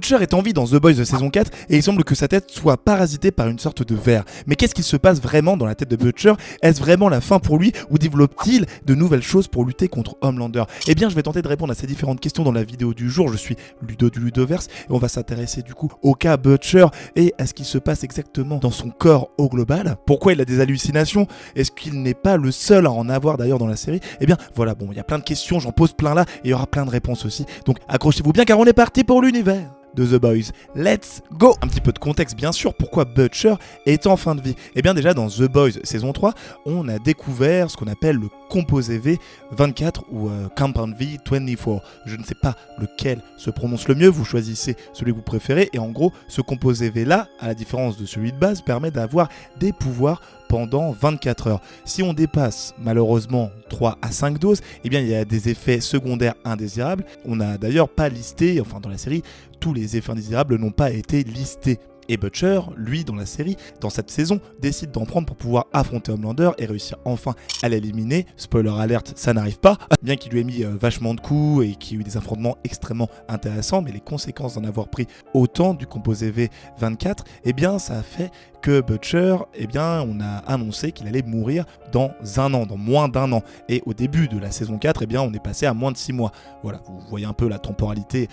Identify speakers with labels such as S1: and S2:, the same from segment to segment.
S1: Butcher est en vie dans The Boys de saison 4 et il semble que sa tête soit parasitée par une sorte de ver. Mais qu'est-ce qui se passe vraiment dans la tête de Butcher? Est-ce vraiment la fin pour lui ou développe-t-il de nouvelles choses pour lutter contre Homelander? Eh bien, je vais tenter de répondre à ces différentes questions dans la vidéo du jour. Je suis Ludo du Ludoverse et on va s'intéresser du coup au cas Butcher et à ce qui se passe exactement dans son corps au global. Pourquoi il a des hallucinations? Est-ce qu'il n'est pas le seul à en avoir d'ailleurs dans la série? Eh bien, voilà, bon, il y a plein de questions, j'en pose plein là et il y aura plein de réponses aussi. Donc accrochez-vous bien car on est parti pour l'univers de The Boys. Let's go! Un petit peu de contexte bien sûr, pourquoi Butcher est en fin de vie? Eh bien déjà dans The Boys saison 3, on a découvert ce qu'on appelle le composé V24 ou Compound V24. Je ne sais pas lequel se prononce le mieux, vous choisissez celui que vous préférez et en gros ce composé V là, à la différence de celui de base, permet d'avoir des pouvoirs pendant 24 heures. Si on dépasse malheureusement 3 à 5 doses, eh bien il y a des effets secondaires indésirables. On n'a d'ailleurs pas listé, enfin dans la série, tous les effets indésirables n'ont pas été listés. Et Butcher, lui, dans la série, dans cette saison, décide d'en prendre pour pouvoir affronter Homelander et réussir enfin à l'éliminer. Spoiler alert, ça n'arrive pas, bien qu'il lui ait mis vachement de coups et qu'il y ait eu des affrontements extrêmement intéressants, mais les conséquences d'en avoir pris autant du composé V24, eh bien ça a fait que Butcher, eh bien on a annoncé qu'il allait mourir dans un an, dans moins d'un an. Et au début de la saison 4, eh bien on est passé à moins de 6 mois. Voilà, vous voyez un peu la temporalité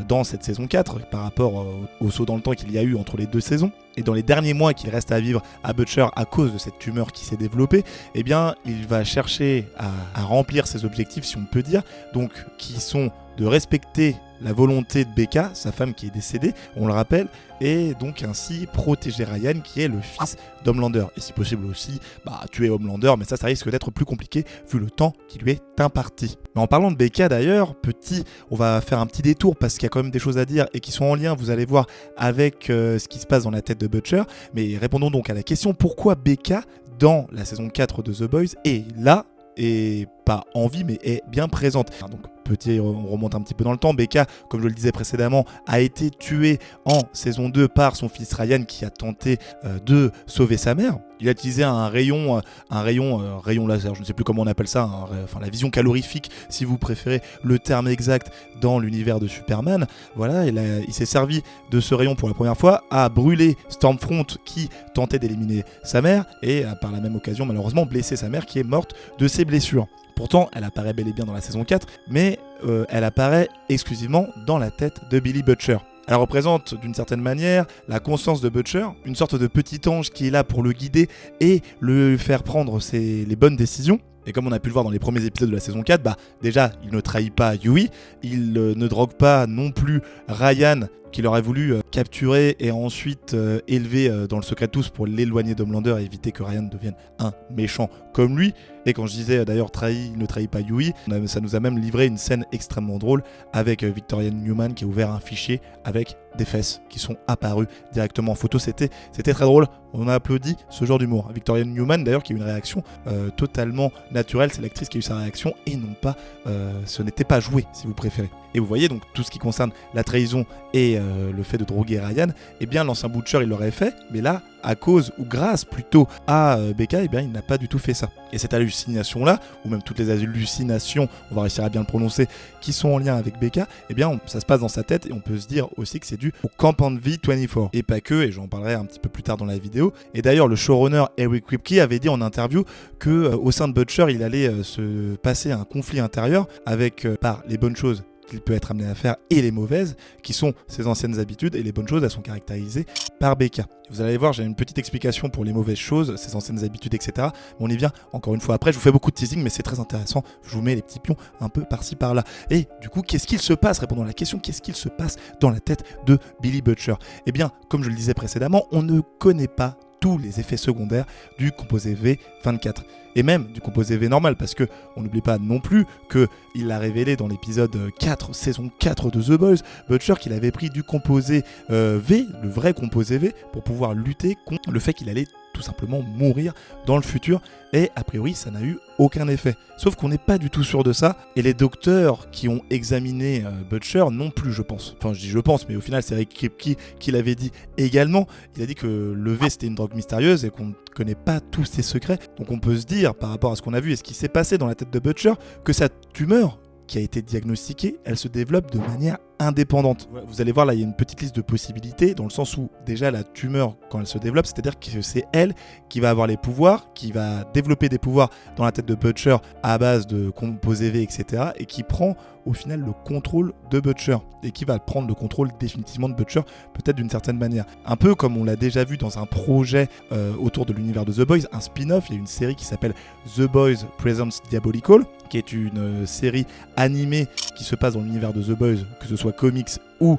S1: dans cette saison 4 par rapport au saut dans le temps qu'il y a eu entre les deux saisons. Et dans les derniers mois qu'il reste à vivre à Butcher à cause de cette tumeur qui s'est développée, eh bien il va chercher à remplir ses objectifs, si on peut dire, donc qui sont de respecter la volonté de Becca, sa femme qui est décédée, on le rappelle, et donc ainsi protéger Ryan qui est le fils d'Homelander. Et si possible aussi, tuer Homelander, mais ça risque d'être plus compliqué vu le temps qui lui est imparti. Mais en parlant de Becca d'ailleurs, on va faire un petit détour parce qu'il y a quand même des choses à dire et qui sont en lien, vous allez voir, avec ce qui se passe dans la tête de Butcher. Mais répondons donc à la question, pourquoi Becca, dans la saison 4 de The Boys, est là et pas en vie mais est bien présente. Donc on remonte un petit peu dans le temps. Becca, comme je le disais précédemment, a été tuée en saison 2 par son fils Ryan qui a tenté de sauver sa mère. Il a utilisé un rayon laser, je ne sais plus comment on appelle ça, la vision calorifique si vous préférez le terme exact dans l'univers de Superman. Voilà, il s'est servi de ce rayon pour la première fois, a brûlé Stormfront qui tentait d'éliminer sa mère et a par la même occasion malheureusement blessé sa mère qui est morte de ses blessures. Pourtant, elle apparaît bel et bien dans la saison 4, mais elle apparaît exclusivement dans la tête de Billy Butcher. Elle représente d'une certaine manière la conscience de Butcher, une sorte de petit ange qui est là pour le guider et le faire prendre les bonnes décisions. Et comme on a pu le voir dans les premiers épisodes de la saison 4, déjà, il ne trahit pas Yui, il ne drogue pas non plus Ryan, qu'il aurait voulu capturer et ensuite élever dans le secret de tous pour l'éloigner d'Homelander et éviter que Ryan devienne un méchant comme lui. Et quand je disais d'ailleurs il ne trahit pas Yui, ça nous a même livré une scène extrêmement drôle avec Victoria Newman qui a ouvert un fichier avec des fesses qui sont apparues directement en photo. C'était très drôle, on a applaudi ce genre d'humour. Victoria Newman d'ailleurs qui a eu une réaction totalement naturelle, c'est l'actrice qui a eu sa réaction et non pas, ce n'était pas joué si vous préférez. Et vous voyez donc tout ce qui concerne la trahison et le fait de droguer Ryan, eh bien l'ancien Butcher il l'aurait fait, mais là à cause ou grâce plutôt à Becca, eh bien il n'a pas du tout fait ça. Et cette hallucination là, ou même toutes les hallucinations, on va réussir à bien le prononcer, qui sont en lien avec Becca, eh bien ça se passe dans sa tête et on peut se dire aussi que c'est dû au Compound V24. Et pas que, et j'en parlerai un petit peu plus tard dans la vidéo. Et d'ailleurs le showrunner Eric Kripke avait dit en interview que au sein de Butcher il allait se passer un conflit intérieur avec par les bonnes choses qu'il peut être amené à faire et les mauvaises qui sont ses anciennes habitudes, et les bonnes choses elles sont caractérisées par Becca. Vous allez voir, j'ai une petite explication pour les mauvaises choses, ses anciennes habitudes, etc. Mais on y vient encore une fois après. Je vous fais beaucoup de teasing, mais c'est très intéressant. Je vous mets les petits pions un peu par-ci par-là. Et du coup, qu'est-ce qu'il se passe? Répondons à la question, qu'est-ce qu'il se passe dans la tête de Billy Butcher? Eh bien, comme je le disais précédemment, on ne connaît pas tous les effets secondaires du composé V24 et même du composé V normal, parce que on n'oublie pas non plus qu'il l'a révélé dans l'épisode 4, saison 4 de The Boys, Butcher, qu'il avait pris du composé V, le vrai composé V, pour pouvoir lutter contre le fait qu'il allait tout simplement mourir dans le futur, et a priori ça n'a eu aucun effet. Sauf qu'on n'est pas du tout sûr de ça, et les docteurs qui ont examiné Butcher non plus, je pense. Enfin je dis je pense, mais au final c'est Eric Kripke qui l'avait dit également. Il a dit que le V c'était une drogue mystérieuse et qu'on ne connaît pas tous ses secrets, donc on peut se dire par rapport à ce qu'on a vu et ce qui s'est passé dans la tête de Butcher que sa tumeur qui a été diagnostiquée, elle se développe de manière indépendante. Vous allez voir là, il y a une petite liste de possibilités dans le sens où déjà la tumeur quand elle se développe, c'est-à-dire que c'est elle qui va avoir les pouvoirs, qui va développer des pouvoirs dans la tête de Butcher à base de composés V, etc. et qui prend au final le contrôle de Butcher et qui va prendre le contrôle définitivement de Butcher, peut-être d'une certaine manière. Un peu comme on l'a déjà vu dans un projet autour de l'univers de The Boys, un spin-off, il y a une série qui s'appelle The Boys Presents Diabolical, qui est une série animée qui se passe dans l'univers de The Boys, que ce soit comics ou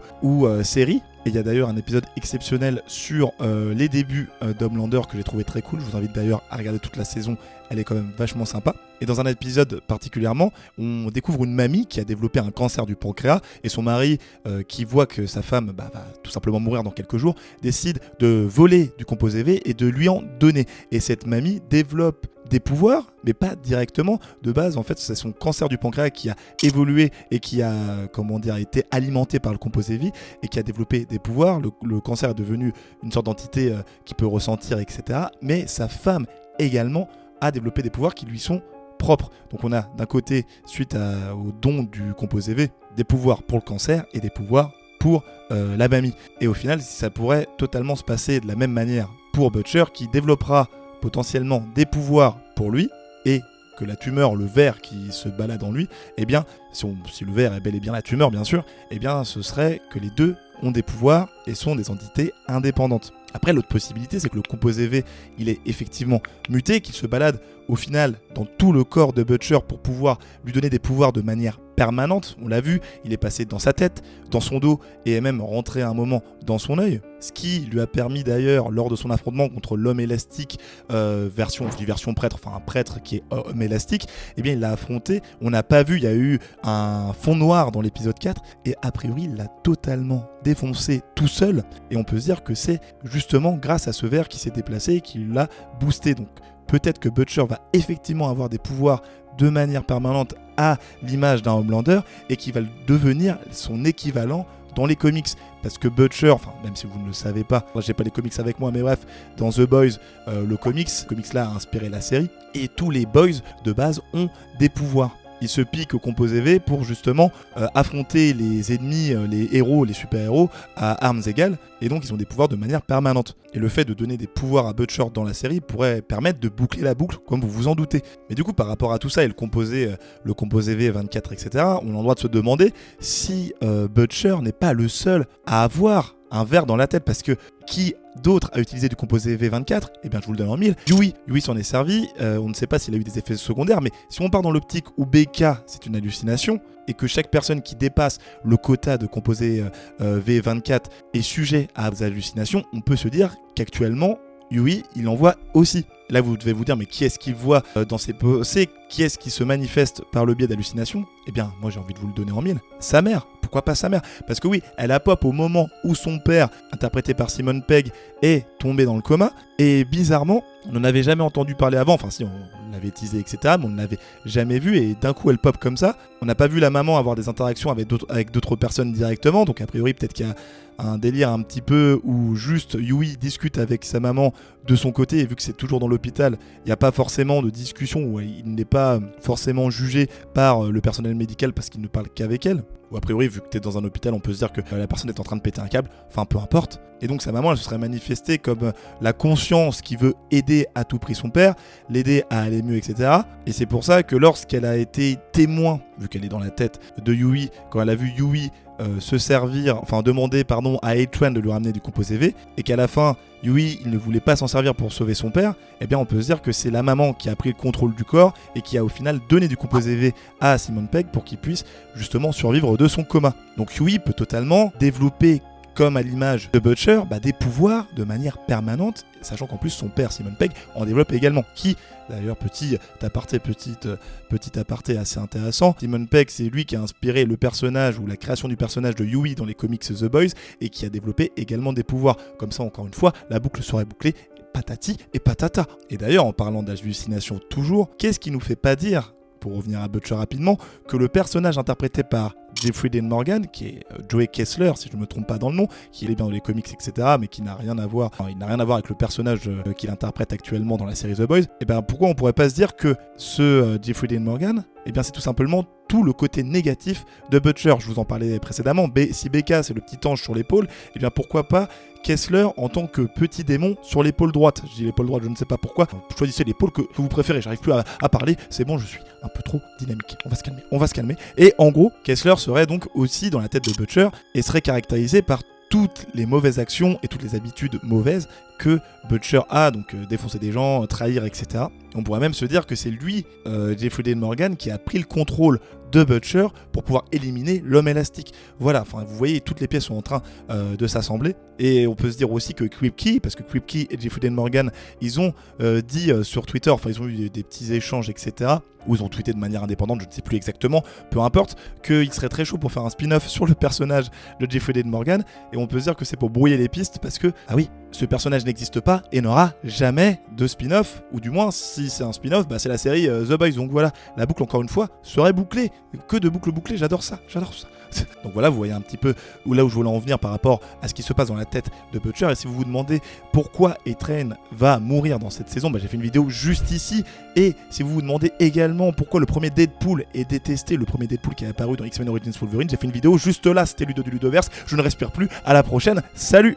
S1: série. Et il y a d'ailleurs un épisode exceptionnel sur les débuts d'Homelander que j'ai trouvé très cool. Je vous invite d'ailleurs à regarder toute la saison, elle est quand même vachement sympa. Et dans un épisode particulièrement, on découvre une mamie qui a développé un cancer du pancréas et son mari, qui voit que sa femme va tout simplement mourir dans quelques jours, décide de voler du composé V et de lui en donner. Et cette mamie développe des pouvoirs, mais pas directement. De base, en fait, c'est son cancer du pancréas qui a évolué et qui a, été alimenté par le composé V et qui a développé des pouvoirs. Le cancer est devenu une sorte d'entité qui peut ressentir, etc. Mais sa femme également a développé des pouvoirs qui lui sont propres. Donc on a d'un côté, suite au don du composé V, des pouvoirs pour le cancer et des pouvoirs pour la mamie. Et au final, ça pourrait totalement se passer de la même manière pour Butcher, qui développera potentiellement des pouvoirs pour lui, et que la tumeur, le ver qui se balade en lui, eh bien, si le ver est bel et bien la tumeur, bien sûr, eh bien, ce serait que les deux ont des pouvoirs et sont des entités indépendantes. Après, l'autre possibilité, c'est que le composé V, il est effectivement muté, qu'il se balade au final dans tout le corps de Butcher pour pouvoir lui donner des pouvoirs de manière permanente. On l'a vu, il est passé dans sa tête, dans son dos et est même rentré à un moment dans son œil. Ce qui lui a permis d'ailleurs, lors de son affrontement contre l'homme élastique, version prêtre, enfin un prêtre qui est homme élastique, eh bien il l'a affronté. On n'a pas vu, il y a eu un fond noir dans l'épisode 4 et a priori il l'a totalement défoncé tout seul. Et on peut se dire que c'est justement grâce à ce ver qui s'est déplacé et qui l'a boosté. Donc peut-être que Butcher va effectivement avoir des pouvoirs de manière permanente à l'image d'un Homelander et qui va devenir son équivalent dans les comics. Parce que Butcher, enfin même si vous ne le savez pas, moi j'ai pas les comics avec moi, mais bref, dans The Boys, le comics là a inspiré la série et tous les boys de base ont des pouvoirs. Ils se piquent au composé V pour justement affronter les ennemis, les héros, les super-héros à armes égales, et donc ils ont des pouvoirs de manière permanente. Et le fait de donner des pouvoirs à Butcher dans la série pourrait permettre de boucler la boucle, comme vous vous en doutez. Mais du coup, par rapport à tout ça et le composé V24, etc., on a le droit de se demander si Butcher n'est pas le seul à avoir un ver dans la tête, parce que qui d'autre a utilisé du composé V24 ? Eh bien je vous le donne en mille. Yui s'en est servi, on ne sait pas s'il a eu des effets secondaires, mais si on part dans l'optique où BK c'est une hallucination, et que chaque personne qui dépasse le quota de composé V24 est sujet à des hallucinations, on peut se dire qu'actuellement Yui, il en voit aussi. Là, vous devez vous dire, mais qui est-ce qu'il voit dans ses pensées ? Qui est-ce qui se manifeste par le biais d'hallucinations ? Eh bien, moi, j'ai envie de vous le donner en mille. Sa mère. Pourquoi pas sa mère ? Parce que oui, elle a pop au moment où son père, interprété par Simon Pegg, est tombé dans le coma. Et bizarrement, on n'en avait jamais entendu parler avant. Enfin, si, on l'avait teasé, etc. Mais on ne l'avait jamais vu. Et d'un coup, elle pop comme ça. On n'a pas vu la maman avoir des interactions avec d'autres personnes directement. Donc, a priori, peut-être qu'il y a un délire un petit peu où juste Yui discute avec sa maman de son côté, et vu que c'est toujours dans l'hôpital, il n'y a pas forcément de discussion, où il n'est pas forcément jugé par le personnel médical parce qu'il ne parle qu'avec elle. Ou a priori, vu que tu es dans un hôpital, on peut se dire que la personne est en train de péter un câble, enfin peu importe. Et donc sa maman, elle se serait manifestée comme la conscience qui veut aider à tout prix son père, l'aider à aller mieux, etc. Et c'est pour ça que lorsqu'elle a été témoin, vu qu'elle est dans la tête de Yui, quand elle a vu Yui demander à A-Train de lui ramener du composé V, et qu'à la fin Yui il ne voulait pas s'en servir pour sauver son père, eh bien on peut se dire que c'est la maman qui a pris le contrôle du corps et qui a au final donné du composé V à Simon Pegg pour qu'il puisse justement survivre de son coma. Donc Yui peut totalement développer, comme à l'image de Butcher, des pouvoirs de manière permanente, sachant qu'en plus son père Simon Pegg en développe également. Qui, d'ailleurs, petit aparté assez intéressant, Simon Pegg c'est lui qui a inspiré le personnage ou la création du personnage de Yui dans les comics The Boys et qui a développé également des pouvoirs. Comme ça, encore une fois, la boucle serait bouclée, patati et patata. Et d'ailleurs, en parlant d'hallucination toujours, qu'est-ce qui nous fait pas dire, pour revenir à Butcher rapidement, que le personnage interprété par Jeffrey Dean Morgan, qui est Joey Kessler, si je ne me trompe pas dans le nom, qui est bien dans les comics, etc., mais qui n'a rien à voir, il n'a rien à voir avec le personnage qu'il interprète actuellement dans la série The Boys, et bien pourquoi on pourrait pas se dire que ce Jeffrey Dean Morgan, eh bien c'est tout simplement tout le côté négatif de Butcher. Je vous en parlais précédemment, si Becca c'est le petit ange sur l'épaule, eh bien pourquoi pas Kessler en tant que petit démon sur l'épaule droite. Je dis l'épaule droite, je ne sais pas pourquoi. Choisissez l'épaule que vous préférez. J'arrive plus à parler. C'est bon, je suis un peu trop dynamique. On va se calmer. Et en gros, Kessler serait donc aussi dans la tête de Butcher et serait caractérisé par toutes les mauvaises actions et toutes les habitudes mauvaises que Butcher a, donc défoncer des gens, trahir, etc. On pourrait même se dire que c'est lui, Jeffrey Dean Morgan, qui a pris le contrôle de Butcher pour pouvoir éliminer l'homme élastique. Voilà, enfin vous voyez, toutes les pièces sont en train de s'assembler. Et on peut se dire aussi que Kripke, parce que Kripke et Jeffrey Dean Morgan, ils ont dit sur Twitter, enfin ils ont eu des petits échanges, etc., ou ils ont tweeté de manière indépendante, je ne sais plus exactement, peu importe, qu'ils seraient très chauds pour faire un spin-off sur le personnage de Jeffrey Dean Morgan. Et on peut se dire que c'est pour brouiller les pistes, parce que, ah oui, ce personnage n'existe pas et n'aura jamais de spin-off, ou du moins, si c'est un spin-off, bah, c'est la série The Boys. Donc voilà, la boucle, encore une fois, serait bouclée. Que de boucles bouclées, j'adore ça. Donc voilà, vous voyez un petit peu là où je voulais en venir par rapport à ce qui se passe dans la tête de Butcher. Et si vous vous demandez pourquoi A-Train va mourir dans cette saison, bah, j'ai fait une vidéo juste ici. Et si vous vous demandez également pourquoi le premier Deadpool est détesté, le premier Deadpool qui est apparu dans X-Men Origins Wolverine, j'ai fait une vidéo juste là, c'était Ludo du Ludoverse. Je ne respire plus, à la prochaine, salut!